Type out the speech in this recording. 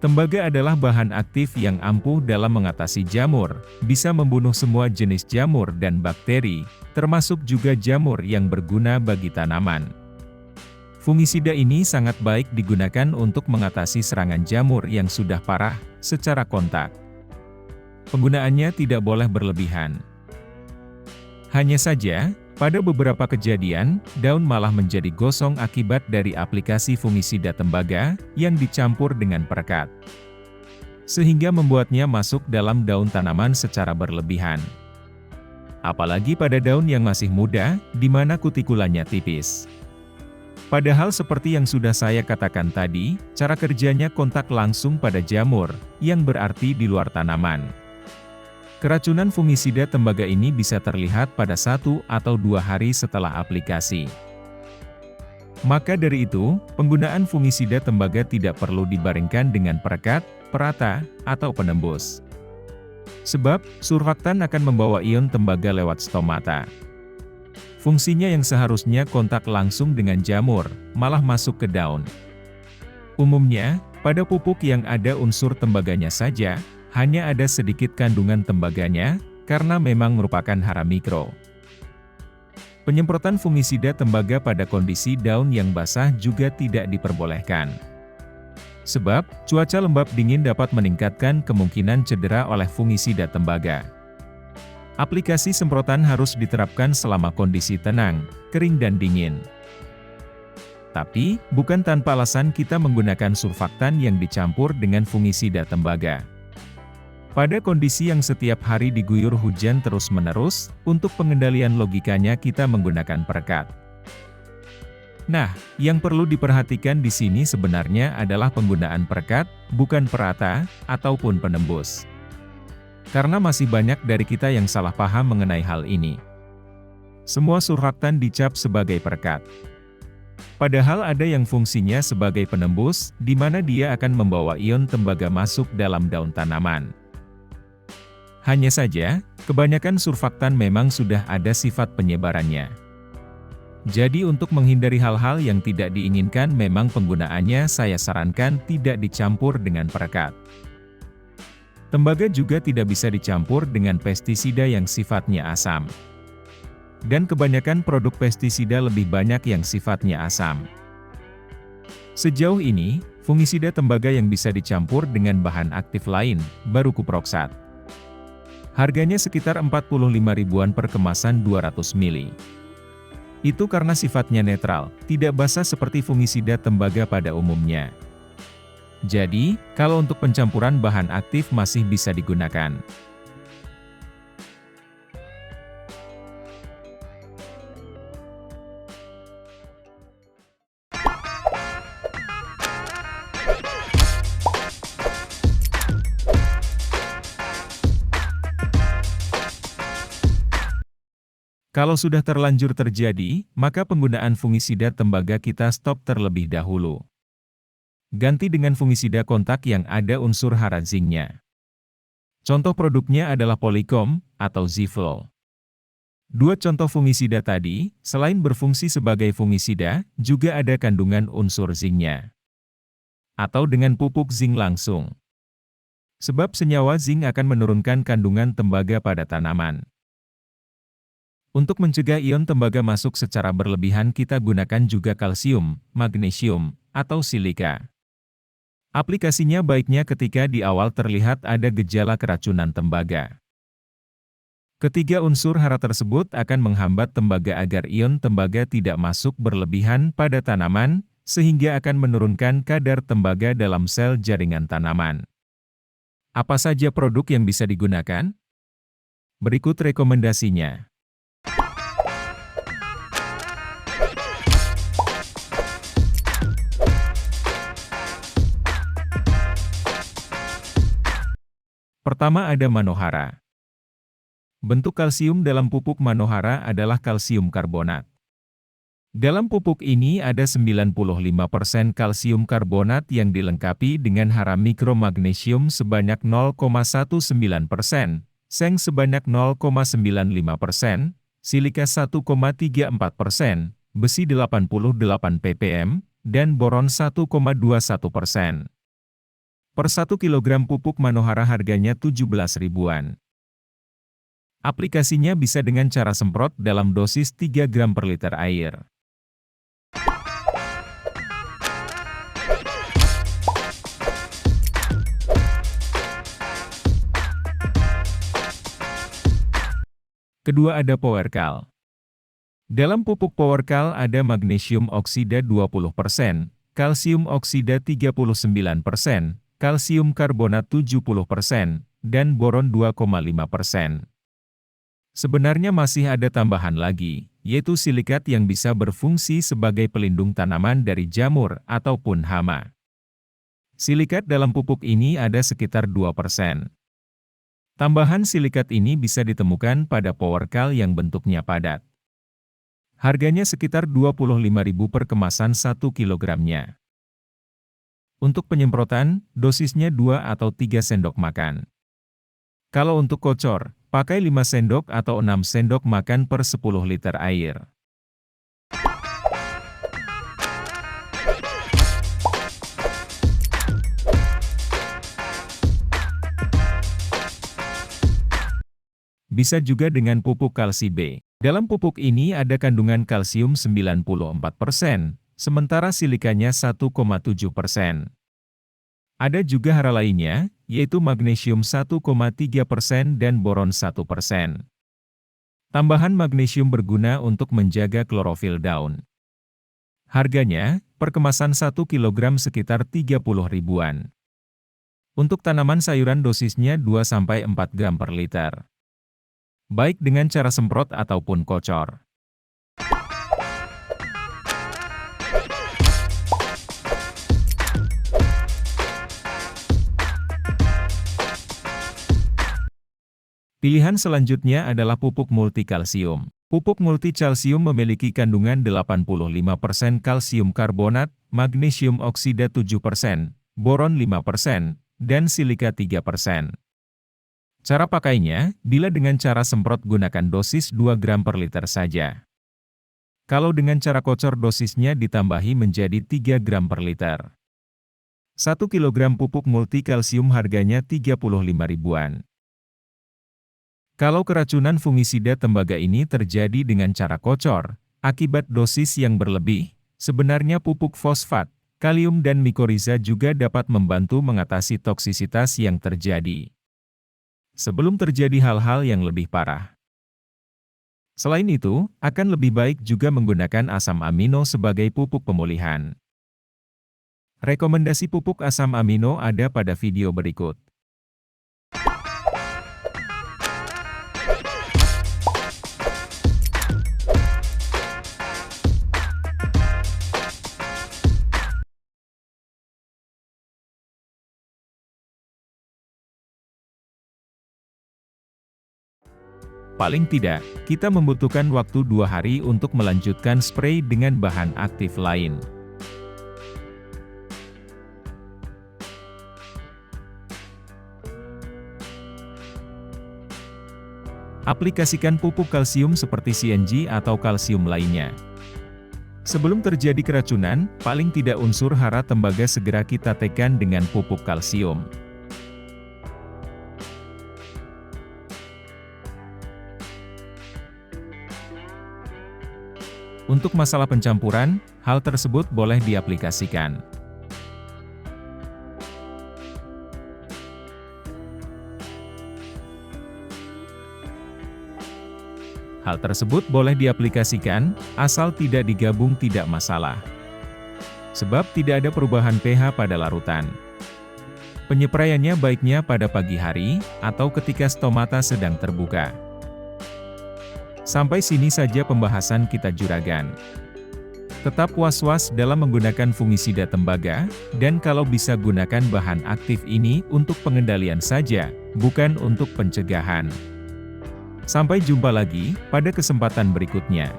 Tembaga adalah bahan aktif yang ampuh dalam mengatasi jamur, bisa membunuh semua jenis jamur dan bakteri, termasuk juga jamur yang berguna bagi tanaman. Fungisida ini sangat baik digunakan untuk mengatasi serangan jamur yang sudah parah secara kontak. Penggunaannya tidak boleh berlebihan. Hanya saja, pada beberapa kejadian, daun malah menjadi gosong akibat dari aplikasi fungisida tembaga yang dicampur dengan perekat, sehingga membuatnya masuk dalam daun tanaman secara berlebihan. Apalagi pada daun yang masih muda, di mana kutikulanya tipis. Padahal seperti yang sudah saya katakan tadi, cara kerjanya kontak langsung pada jamur, yang berarti di luar tanaman. Keracunan fungisida tembaga ini bisa terlihat pada 1 atau 2 hari setelah aplikasi. Maka dari itu, penggunaan fungisida tembaga tidak perlu dibarengkan dengan perekat, perata, atau penembus. Sebab, surfaktan akan membawa ion tembaga lewat stomata. Fungsinya yang seharusnya kontak langsung dengan jamur, malah masuk ke daun. Umumnya, pada pupuk yang ada unsur tembaganya saja, hanya ada sedikit kandungan tembaganya, karena memang merupakan hara mikro. Penyemprotan fungisida tembaga pada kondisi daun yang basah juga tidak diperbolehkan. Sebab, cuaca lembab dingin dapat meningkatkan kemungkinan cedera oleh fungisida tembaga. Aplikasi semprotan harus diterapkan selama kondisi tenang, kering dan dingin. Tapi, bukan tanpa alasan kita menggunakan surfaktan yang dicampur dengan fungisida tembaga. Pada kondisi yang setiap hari diguyur hujan terus-menerus, untuk pengendalian logikanya kita menggunakan perekat. Nah, yang perlu diperhatikan di sini sebenarnya adalah penggunaan perekat, bukan perata, ataupun penembus. Karena masih banyak dari kita yang salah paham mengenai hal ini. Semua surfaktan dicap sebagai perekat. Padahal ada yang fungsinya sebagai penembus, di mana dia akan membawa ion tembaga masuk dalam daun tanaman. Hanya saja, kebanyakan surfaktan memang sudah ada sifat penyebarannya. Jadi untuk menghindari hal-hal yang tidak diinginkan memang penggunaannya saya sarankan tidak dicampur dengan perekat. Tembaga juga tidak bisa dicampur dengan pestisida yang sifatnya asam. Dan kebanyakan produk pestisida lebih banyak yang sifatnya asam. Sejauh ini, fungisida tembaga yang bisa dicampur dengan bahan aktif lain, baru kuproksat. Harganya sekitar 45 ribuan per kemasan 200 ml. Itu karena sifatnya netral, tidak basah seperti fungisida tembaga pada umumnya. Jadi, kalau untuk pencampuran bahan aktif masih bisa digunakan. Kalau sudah terlanjur terjadi, maka penggunaan fungisida tembaga kita stop terlebih dahulu. Ganti dengan fungisida kontak yang ada unsur hara zincnya. Contoh produknya adalah Polycom atau Zifol. Dua contoh fungisida tadi, selain berfungsi sebagai fungisida, juga ada kandungan unsur zincnya. Atau dengan pupuk zinc langsung. Sebab senyawa zinc akan menurunkan kandungan tembaga pada tanaman. Untuk mencegah ion tembaga masuk secara berlebihan kita gunakan juga kalsium, magnesium, atau silika. Aplikasinya baiknya ketika di awal terlihat ada gejala keracunan tembaga. Ketiga unsur hara tersebut akan menghambat tembaga agar ion tembaga tidak masuk berlebihan pada tanaman, sehingga akan menurunkan kadar tembaga dalam sel jaringan tanaman. Apa saja produk yang bisa digunakan? Berikut rekomendasinya. Pertama ada Manohara. Bentuk kalsium dalam pupuk Manohara adalah kalsium karbonat. Dalam pupuk ini ada 95% kalsium karbonat yang dilengkapi dengan hara mikromagnesium sebanyak 0,19%, seng sebanyak 0,95%, silika 1,34%, besi 88 ppm, dan boron 1,21%. Per 1 kilogram pupuk Manohara harganya 17 ribuan. Aplikasinya bisa dengan cara semprot dalam dosis 3 gram per liter air. Kedua ada PowerCal. Dalam pupuk PowerCal ada magnesium oksida 20%, kalsium oksida 39%, kalsium karbonat 70%, dan boron 2,5%. Sebenarnya masih ada tambahan lagi, yaitu silikat yang bisa berfungsi sebagai pelindung tanaman dari jamur ataupun hama. Silikat dalam pupuk ini ada sekitar 2%. Tambahan silikat ini bisa ditemukan pada PowerCal yang bentuknya padat. Harganya sekitar 25.000 per kemasan 1 kilogramnya. Untuk penyemprotan, dosisnya 2 atau 3 sendok makan. Kalau untuk kocor, pakai 5 sendok atau 6 sendok makan per 10 liter air. Bisa juga dengan pupuk kalsi B. Dalam pupuk ini ada kandungan kalsium 94%, sementara silikanya 1,7%. Ada juga hara lainnya, yaitu magnesium 1,3% dan boron 1%. Tambahan magnesium berguna untuk menjaga klorofil daun. Harganya, per kemasan 1 kg sekitar 30 ribuan. Untuk tanaman sayuran dosisnya 2-4 gram per liter. Baik dengan cara semprot ataupun kocor. Pilihan selanjutnya adalah pupuk multikalsium. Pupuk multikalsium memiliki kandungan 85% kalsium karbonat, magnesium oksida 7%, boron 5%, dan silika 3%. Cara pakainya, bila dengan cara semprot gunakan dosis 2 gram per liter saja. Kalau dengan cara kocor dosisnya ditambahi menjadi 3 gram per liter. 1 kilogram pupuk multikalsium harganya 35 ribuan. Kalau keracunan fungisida tembaga ini terjadi dengan cara kocor, akibat dosis yang berlebih, sebenarnya pupuk fosfat, kalium dan mikoriza juga dapat membantu mengatasi toksisitas yang terjadi. Sebelum terjadi hal-hal yang lebih parah. Selain itu, akan lebih baik juga menggunakan asam amino sebagai pupuk pemulihan. Rekomendasi pupuk asam amino ada pada video berikut. Paling tidak, kita membutuhkan waktu 2 hari untuk melanjutkan spray dengan bahan aktif lain. Aplikasikan pupuk kalsium seperti CNG atau kalsium lainnya. Sebelum terjadi keracunan, paling tidak unsur hara tembaga segera kita tekan dengan pupuk kalsium. Untuk masalah pencampuran, hal tersebut boleh diaplikasikan. Hal tersebut boleh diaplikasikan, asal tidak digabung tidak masalah. Sebab tidak ada perubahan pH pada larutan. Penyepraiannya baiknya pada pagi hari, atau ketika stomata sedang terbuka. Sampai sini saja pembahasan kita juragan. Tetap was-was dalam menggunakan fungisida tembaga, dan kalau bisa gunakan bahan aktif ini untuk pengendalian saja, bukan untuk pencegahan. Sampai jumpa lagi pada kesempatan berikutnya.